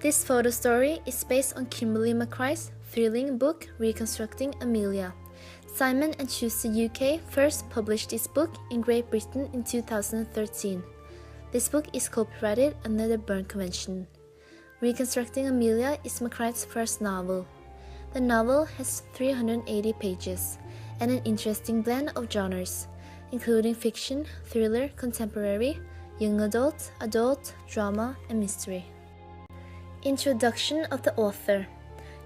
This photo story is based on Kimberly McCrie's thrilling book Reconstructing Amelia. Simon & Schuster UK first published this book in Great Britain in 2013. This book is copyrighted under the Berne Convention. Reconstructing Amelia is McCrie's first novel. The novel has 380 pages and an interesting blend of genres, including fiction, thriller, contemporary, young adult, drama, and mystery. Introduction of the author.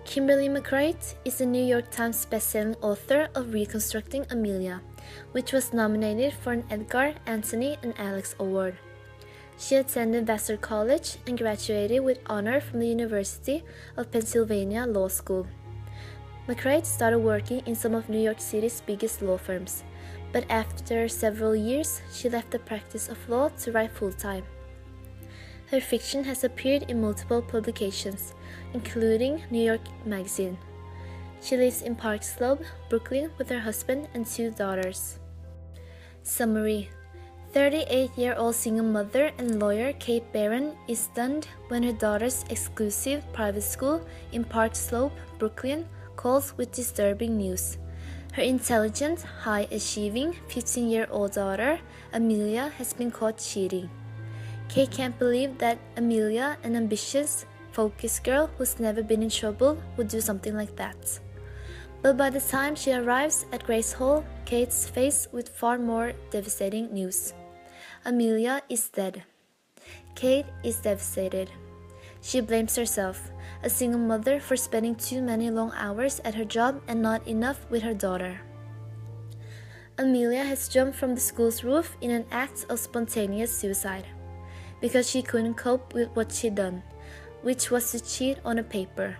Kimberly McCrie is the New York Times bestselling author of Reconstructing Amelia, which was nominated for an Edgar, Anthony, and Alex Award. She attended Vassar College and graduated with honor from the University of Pennsylvania Law School. McCrie started working in some of New York City's biggest law firms, but after several years, she left the practice of law to write full-time. Her fiction has appeared in multiple publications, including New York Magazine. She lives in Park Slope, Brooklyn with her husband and 2 daughters. Summary: 38-year-old single mother and lawyer Kate Barron is stunned when her daughter's exclusive private school in Park Slope, Brooklyn, calls with disturbing news. Her intelligent, high-achieving 15-year-old daughter, Amelia, has been caught cheating. Kate can't believe that Amelia, an ambitious, focused girl who's never been in trouble, would do something like that. But by the time she arrives at Grace Hall, Kate's faced with far more devastating news. Amelia is dead. Kate is devastated. She blames herself, a single mother, for spending too many long hours at her job and not enough with her daughter. Amelia has jumped from the school's roof in an act of spontaneous suicide, because she couldn't cope with what she'd done, which was to cheat on a paper.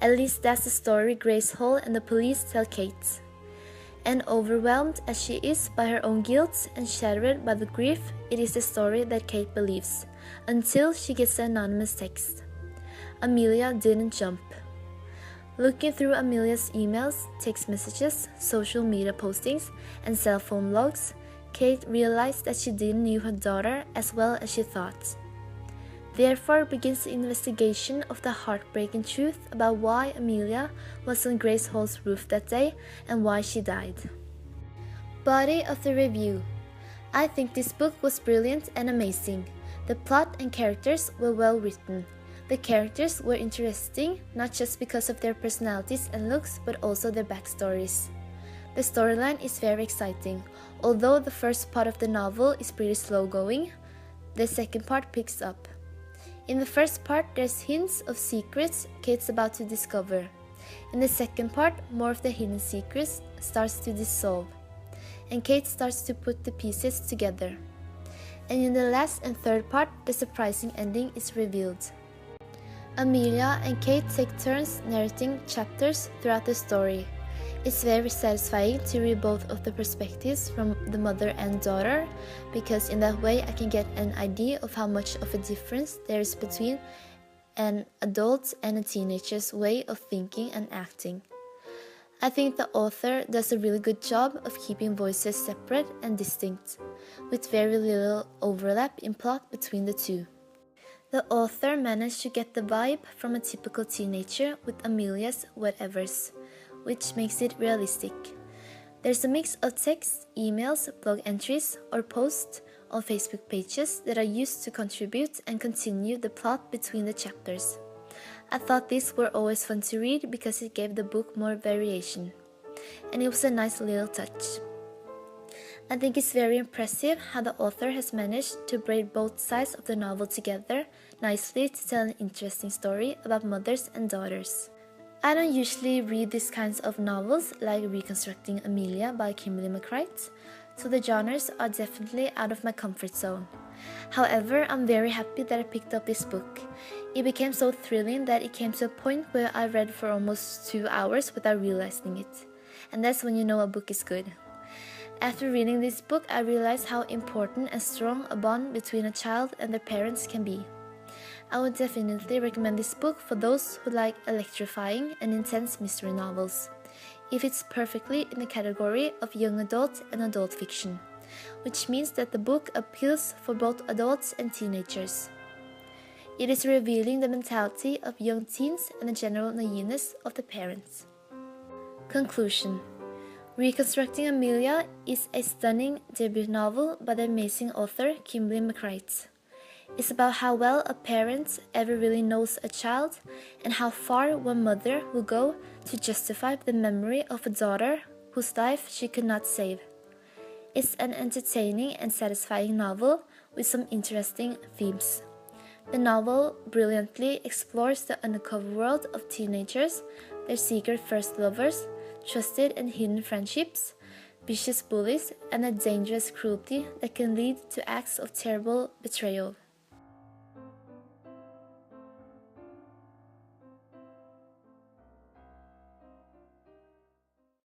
At least that's the story Grace Hall and the police tell Kate. And overwhelmed as she is by her own guilt and shattered by the grief, it is the story that Kate believes, until she gets the anonymous text. Amelia didn't jump. Looking through Amelia's emails, text messages, social media postings, and cell phone logs, Kate realized that she didn't know her daughter as well as she thought. Therefore begins the investigation of the heartbreaking truth about why Amelia was on Grace Hall's roof that day and why she died. Body of the review. I think this book was brilliant and amazing. The plot and characters were well written. The characters were interesting, not just because of their personalities and looks, but also their backstories. The storyline is very exciting. Although the first part of the novel is pretty slow going, the second part picks up. In the first part, there's hints of secrets Kate's about to discover. In the second part, more of the hidden secrets starts to dissolve, and Kate starts to put the pieces together. And in the last and third part, the surprising ending is revealed. Amelia and Kate take turns narrating chapters throughout the story. It's very satisfying to read both of the perspectives from the mother and daughter, because in that way I can get an idea of how much of a difference there is between an adult and a teenager's way of thinking and acting. I think the author does a really good job of keeping voices separate and distinct, with very little overlap in plot between the two. The author managed to get the vibe from a typical teenager with Amelia's whatevers, which makes it realistic. There's a mix of text, emails, blog entries, or posts on Facebook pages that are used to contribute and continue the plot between the chapters. I thought these were always fun to read because it gave the book more variation, and it was a nice little touch. I think it's very impressive how the author has managed to braid both sides of the novel together nicely to tell an interesting story about mothers and daughters. I don't usually read these kinds of novels like Reconstructing Amelia by Kimberly McCrie, so the genres are definitely out of my comfort zone. However, I'm very happy that I picked up this book. It became so thrilling that it came to a point where I read for almost 2 hours without realizing it. And that's when you know a book is good. After reading this book, I realized how important and strong a bond between a child and their parents can be. I would definitely recommend this book for those who like electrifying and intense mystery novels. It fits perfectly in the category of young adult and adult fiction, which means that the book appeals for both adults and teenagers. It is revealing the mentality of young teens and the general naiveness of the parents. Conclusion. Reconstructing Amelia is a stunning debut novel by the amazing author Kimberly McCreight. It's about how well a parent ever really knows a child and how far one mother will go to justify the memory of a daughter whose life she could not save. It's an entertaining and satisfying novel with some interesting themes. The novel brilliantly explores the undercover world of teenagers, their secret first lovers, trusted and hidden friendships, vicious bullies, and the dangerous cruelty that can lead to acts of terrible betrayal.